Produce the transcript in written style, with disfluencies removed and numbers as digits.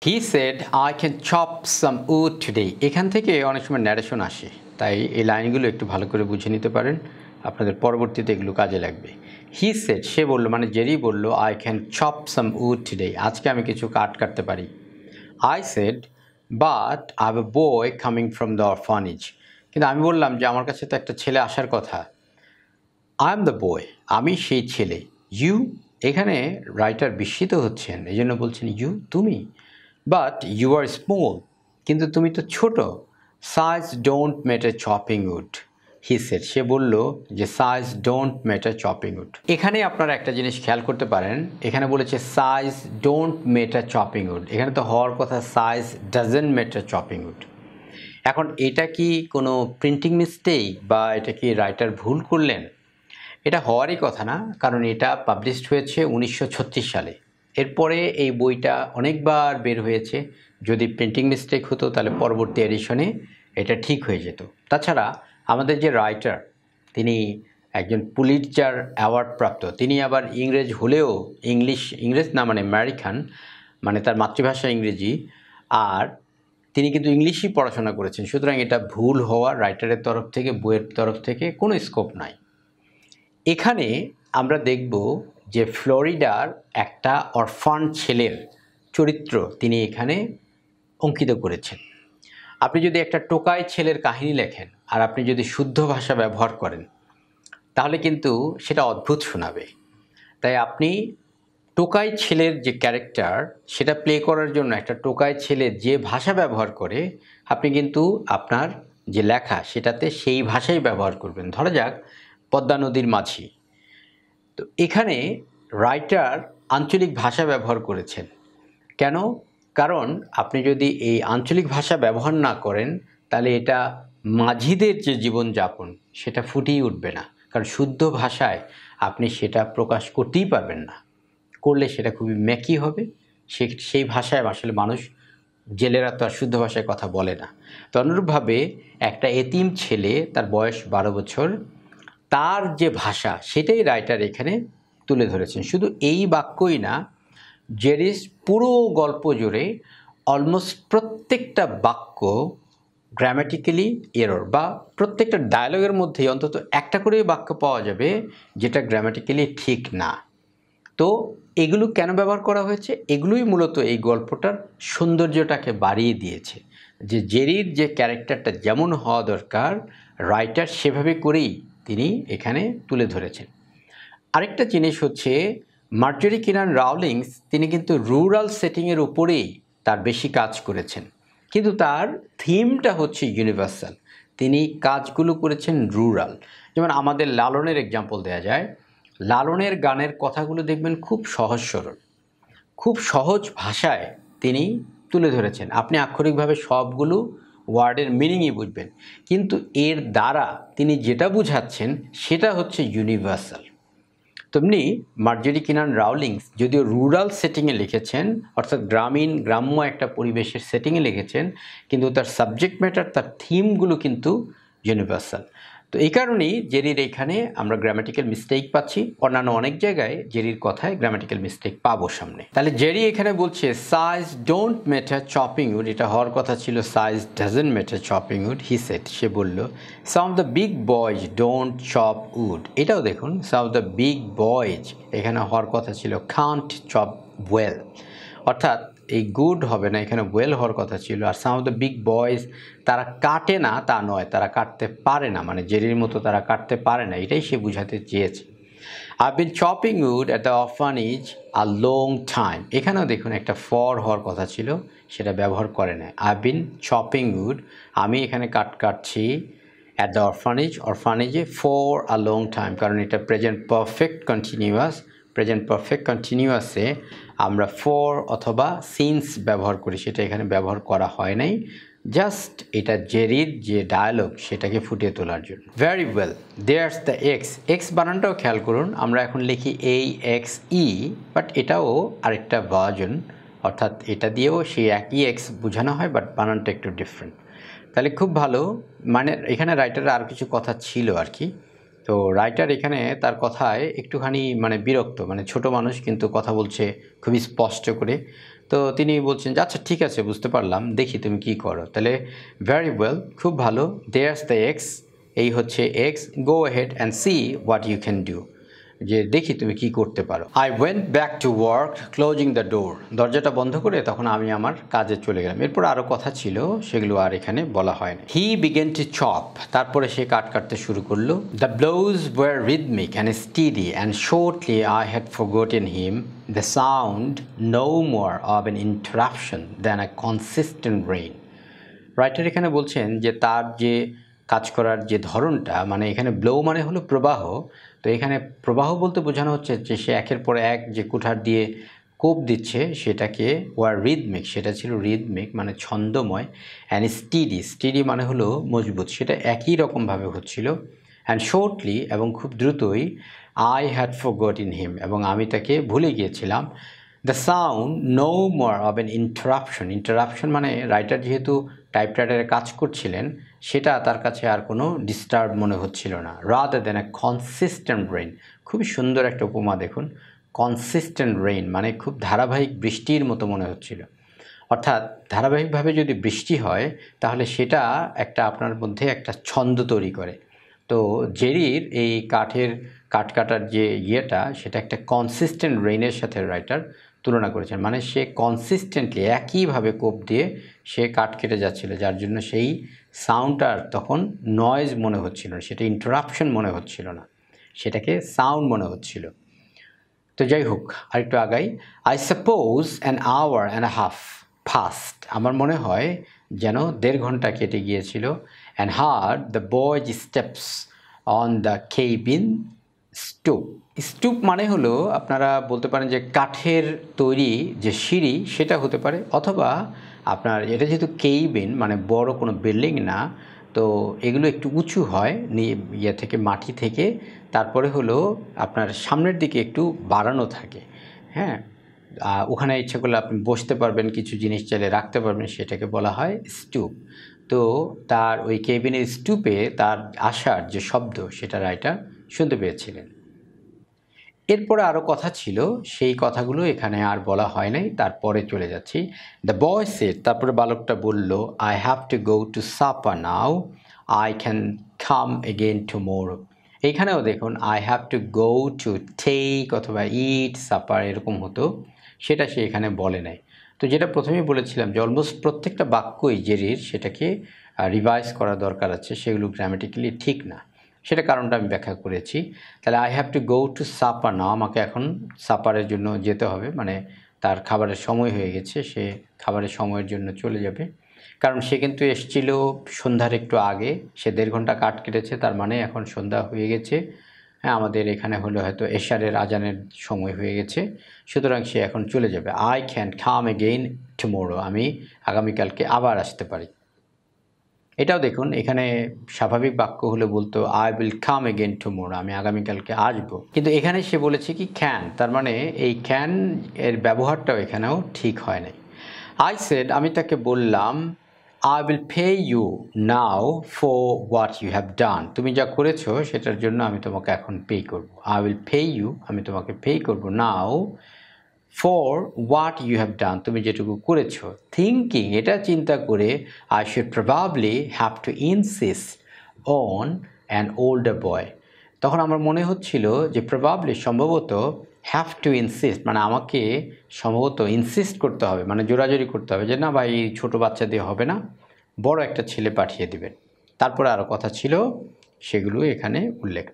He said, I can chop some wood today. এখান থেকে অনেক সময় ন্যারেশন আসে, তাই এই লাইনগুলো একটু ভালো করে বুঝে নিতে পারেন, আপনাদের পরবর্তীতে এগুলো কাজে লাগবে। He said, সে বলল, মানে জেরি বলল, I can chop some wood today. আজকে আমি কিছু কাঠ কাটতে পারি। I said, but I have a boy coming from the orphanage. কিন্তু আমি বললাম যে আমার কাছে তো একটা ছেলে আসার কথা। I am the boy. আমি সেই ছেলে। You, এখানে রাইটার বিস্মিত হচ্ছেন, এই জন্য বলছেন ইউ, তুমি। But you are small. কিন্তু তুমি তো ছোট। Size don't matter chopping wood. He said, সে বলল যে size don't matter chopping wood. এখানে আপনারা একটা জিনিস খেয়াল করতে পারেন, এখানে বলেছে size don't matter chopping wood. এখানে তো হওয়ার কথা size doesn't matter chopping wood. এখন এটা কি কোনো প্রিন্টিং মিস্টেক বা এটা কি রাইটার ভুল করলেন? এটা হওয়ারই কথা না, কারণ এটা পাবলিশড হয়েছে 1936 সালে। এরপরে এই বইটা অনেকবার বের হয়েছে। যদি প্রিন্টিং মিস্টেক হতো তাহলে পরবর্তী এডিশনে এটা ঠিক হয়ে যেত। তাছাড়া আমাদের যে রাইটার, তিনি একজন পুলিৎজার অ্যাওয়ার্ড প্রাপ্ত, তিনি আবার ইংরেজ হলেও ইংরেজ না, মানে আমেরিকান, মানে তার মাতৃভাষা ইংরেজি, আর তিনি কিন্তু ইংলিশই পড়াশোনা করেছেন। সুতরাং এটা ভুল হওয়ার রাইটারের তরফ থেকে, বইয়ের তরফ থেকে কোনো স্কোপ নাই। এখানে আমরা দেখব যে ফ্লোরিডার একটা অরফান ছেলের চরিত্র তিনি এখানে অঙ্কিত করেছেন। আপনি যদি একটা টোকাই ছেলের কাহিনী লেখেন আর আপনি যদি শুদ্ধ ভাষা ব্যবহার করেন তাহলে কিন্তু সেটা অদ্ভুত শোনাবে। তাই আপনি টোকাই ছেলের যে ক্যারেক্টার সেটা প্লে করার জন্য একটা টোকাই ছেলে যে ভাষা ব্যবহার করে আপনি কিন্তু আপনার যে লেখা সেটাতে সেই ভাষাই ব্যবহার করবেন। ধরা যাক পদ্মা নদীর মাঝি, তো এখানে রাইটার আঞ্চলিক ভাষা ব্যবহার করেছেন। কেন? কারণ আপনি যদি এই আঞ্চলিক ভাষা ব্যবহার না করেন তাহলে এটা মাঝিদের যে জীবনযাপন সেটা ফুটিয়ে উঠবে না, কারণ শুদ্ধ ভাষায় আপনি সেটা প্রকাশ করতেই পারবেন না। করলে সেটা খুবই ম্যাকি হবে। সেই ভাষায় আসলে মানুষ, জেলেরা তো আর শুদ্ধ ভাষায় কথা বলে না। তো অনুরূপভাবে একটা এতিম ছেলে, তার বয়স 12 বছর, তার যে ভাষা সেটাই রাইটার এখানে তুলে ধরেছেন। শুধু এই বাক্যই না, জেরিস পুরো গল্প জুড়ে অলমোস্ট প্রত্যেকটা বাক্য গ্রামাটিক্যালি এরর, বা প্রত্যেকটা ডায়লগের মধ্যেই অন্তত একটা করে বাক্য পাওয়া যাবে যেটা গ্রামাটিক্যালি ঠিক না। তো এগুলো কেন ব্যবহার করা হয়েছে? এগুলোই মূলত এই গল্পটার সৌন্দর্যটাকে বাড়িয়ে দিয়েছে। যে জেরির যে ক্যারেক্টারটা যেমন হওয়া দরকার, রাইটার সেভাবে করেই তিনি এখানে তুলে ধরেছেন। আরেকটা জিনিস হচ্ছে, মার্জরি কিনান রাউলিংস তিনি কিন্তু রুরাল সেটিংয়ের উপরেই তার বেশি কাজ করেছেন, কিন্তু তার থিমটা হচ্ছে ইউনিভার্সাল। তিনি কাজগুলো করেছেন রুরাল। যেমন আমাদের লালনের এক্সাম্পল দেওয়া যায়, লালনের গানের কথাগুলো দেখবেন খুব সহজ সরল, খুব সহজ ভাষায় তিনি তুলে ধরেছেন। আপনি আক্ষরিকভাবে সবগুলো ওয়ার্ডের মিনিংই বুঝবেন, কিন্তু এর দ্বারা তিনি যেটা বুঝাচ্ছেন সেটা হচ্ছে ইউনিভার্সাল। তেমনি মার্জরি কিনান রাউলিংস যদিও রুরাল সেটিংয়ে লিখেছেন, অর্থাৎ গ্রাম্য একটা পরিবেশের সেটিংয়ে লিখেছেন, কিন্তু তার সাবজেক্ট ম্যাটার, তার থিমগুলো কিন্তু ইউনিভার্সাল। তো এই কারণেই জেরির এখানে আমরা গ্রামাটিক্যাল মিস্টেক পাচ্ছি। অন্যান্য অনেক জায়গায় জেরির কথায় গ্রামাটিক্যাল মিস্টেক পাবো সামনে। তাহলে জেরি এখানে বলছে size don't matter chopping wood, এটা হওয়ার কথা ছিল size doesn't matter chopping wood. He said, সে বলল, some of the big boys don't chop wood. এটাও দেখুন, some of the big boys এখানে হওয়ার কথা ছিল কান্ট চপ ওয়েল, অর্থাৎ এই গুড হবে না, এখানে ওয়েল হওয়ার কথা ছিল। আর সাম অফ দ্য বিগ বয়েজ, তারা কাটে না তা নয়, তারা কাটতে পারে না, মানে জেরির মতো তারা কাটতে পারে না, এটাই সে বুঝাতে চেয়েছে। I been chopping wood at the orphanage a long time, এখানেও দেখুন একটা ফর হওয়ার কথা ছিল, সেটা ব্যবহার করে না। আই বিন চপিং উড, আমি এখানে কাটছি অ্যাট দ্য অরফানেজে ফর আ লং টাইম, কারণ এটা present perfect continuous. Present perfect কন্টিনিউয়াসে আমরা ফর অথবা সিন্স ব্যবহার করি, সেটা এখানে ব্যবহার করা হয় নাই, জাস্ট এটা জেরির যে ডায়ালগ সেটাকে ফুটিয়ে তোলার জন্য। Very well, there's the axe বানানটাও খেয়াল করুন, আমরা এখন লিখি AXE, বাট এটাও আরেকটা ভার্জন, অর্থাৎ এটা দিয়েও সেই একই এক্স বোঝানো হয়, বাট বানানটা একটু ডিফারেন্ট। তাহলে খুব ভালো, মানে এখানে রাইটারের আর কিছু কথা ছিল আর কি। তো রাইটার এখানে তার কথায় একটুখানি মানে বিরক্ত, মানে ছোট মানুষ কিন্তু কথা বলছে খুবই স্পষ্ট করে, তো তিনি বলছেন যে আচ্ছা ঠিক আছে, বুঝতে পারলাম, দেখি তুমি কি করো। তাহলে ভেরি ওয়েল, খুব ভালো, দেয়ার্স দ্য এক্স, এই হচ্ছে axe, go head and see what you can do, যে দেখি তুমি কি করতে পারো। I went back to work closing the door, দরজাটা বন্ধ করে তখন আমি আমার কাজে চলে গেলাম। এরপর আরও কথা ছিল, সেগুলো আর এখানে বলা হয় না। হি বিগেন টু চপ, তারপরে সে কাটতে শুরু করলো। The blows were rhythmic and steady and shortly I had forgotten him, the sound no more of an interruption than a consistent rain. Writer এখানে বলছেন যে তার যে কাজ করার যে ধরনটা, মানে এখানে ব্লো মানে হলো প্রবাহ, তো এখানে প্রবাহ বলতে বোঝানো হচ্ছে যে সে একের পর এক যে কুঠার দিয়ে কোপ দিচ্ছে সেটাকে ওয়ার রিদমিক, সেটা ছিল রিদমিক মানে ছন্দময়, অ্যান্ড স্টিডি, স্টিডি মানে হলো মজবুত, সেটা একই রকমভাবে হচ্ছিল। অ্যান্ড শর্টলি, এবং খুব দ্রুতই, আই হ্যাড ফরগটেন হিম, এবং আমি তাকে ভুলে গিয়েছিলাম। The sound no more of an interruption, interruption মানে রাইটার যেহেতু টাইপরাইটারে কাজ করছিলেন, সেটা তার কাছে আর কোনো ডিস্টার্ব মনে হচ্ছিল না। Rather than a consistent rain, খুবই সুন্দর একটা উপমা দেখুন, কনসিস্টেন্ট রেইন মানে খুব ধারাবাহিক বৃষ্টির মতো মনে হচ্ছিল। অর্থাৎ ধারাবাহিকভাবে যদি বৃষ্টি হয় তাহলে সেটা একটা আপনার মধ্যে একটা ছন্দ তৈরি করে। তো জেরির এই কাঠ কাটার যে ইয়েটা, সেটা একটা কনসিস্টেন্ট রেইনের সাথে রাইটার তুলনা করেছেন, মানে সে কনসিস্টেন্টলি একইভাবে কোপ দিয়ে সে কাঠ কেটে যাচ্ছিল, যার জন্য সেই সাউন্ডটার তখন নয়েজ মনে হচ্ছিল না, সেটা ইন্টারাপশন মনে হচ্ছিল না, সেটাকে সাউন্ড মনে হচ্ছিল। তো যাই হোক, আরেকটু আগাই। I suppose an hour and half fast, আমার মনে হয় যেন 1.5 ঘন্টা কেটে গিয়েছিল। And heard the boy's steps on the cabin stoop, stoop মানে হলো আপনারা বলতে পারেন যে কাঠের তৈরি যে সিঁড়ি, সেটা হতে পারে, অথবা আপনার এটা যেহেতু কেবিন মানে বড় কোনো বিল্ডিং না, তো এগুলো একটু উঁচু হয় ইয়ে থেকে, মাটি থেকে, তারপরে হলো আপনার সামনের দিকে একটু বাড়ানো থাকে, হ্যাঁ, ওখানে ইচ্ছা করলে আপনি বসতে পারবেন, কিছু জিনিস চাইলে রাখতে পারবেন, সেটাকে বলা হয় স্টুপ। তো তার ওই কেবিনের স্টুপে তার আসার যে শব্দ, সেটা রাইটার শুনতে পেয়েছিলেন। এরপরে আরও কথা ছিল, সেই কথাগুলো এখানে আর বলা হয় নাই, তারপরে চলে যাচ্ছি। দ্য বয় সেড, তারপরে বালকটা বলল, I have to go to supper now, I can come again tomorrow. এইখানেও দেখুন I have to go to take অথবা ইট সাপার এরকম হতো, সেটা সে এখানে বলে নাই। তো যেটা প্রথমেই বলেছিলাম যে অলমোস্ট প্রত্যেকটা বাক্যই জেরির সেটাকে রিভাইজ করা দরকার আছে, সেগুলো গ্রামেটিক্যালি ঠিক না, সেটা কারণটা আমি ব্যাখ্যা করেছি। তাহলে I have to go to supper now, আমাকে এখন সাপারের জন্য যেতে হবে, মানে তার খাবারের সময় হয়ে গেছে, সে খাবারের সময়ের জন্য চলে যাবে। কারণ সে কিন্তু এসেছিল সন্ধ্যার একটু আগে, সে 1.5 ঘন্টা কাঠ কেটেছে, তার মানে এখন সন্ধ্যা হয়ে গেছে। হ্যাঁ, আমাদের এখানে হলো হয়তো এশারের আজানের সময় হয়ে গেছে, সুতরাং সে এখন চলে যাবে। I can come again tomorrow, আমি আগামীকালকে আবার আসতে পারি। এটাও দেখুন, এখানে স্বাভাবিক বাক্য হলে বলতো I will come again tomorrow, আমি আগামীকালকে আসবো, কিন্তু এখানে সে বলেছে কি ক্যান, তার মানে এই ক্যান এর ব্যবহারটাও এখানেও ঠিক হয় নাই। আই সেড, আমি তাকে বললাম, I will pay you now for what you have done, তুমি যা করেছো সেটার জন্য আমি তোমাকে এখন পে করবো। আই উইল পে ইউ, আমি তোমাকে পে করবো, now for what you have done, তুমি যেটুকু করেছো। থিঙ্কিং, এটা চিন্তা করে, I should probably have to insist on an older boy, তখন আমার মনে হচ্ছিল যে প্রবাবলি সম্ভবত, হ্যাভ টু ইনসিস্ট মানে আমাকে সম্ভবত ইনসিস্ট করতে হবে, মানে জোরাজোরি করতে হবে যে না ভাই, ছোটো বাচ্চা দিয়ে হবে না, বড় একটা ছেলে পাঠিয়ে দেবেন। তারপরে আরও কথা ছিল, সেগুলো এখানে উল্লেখ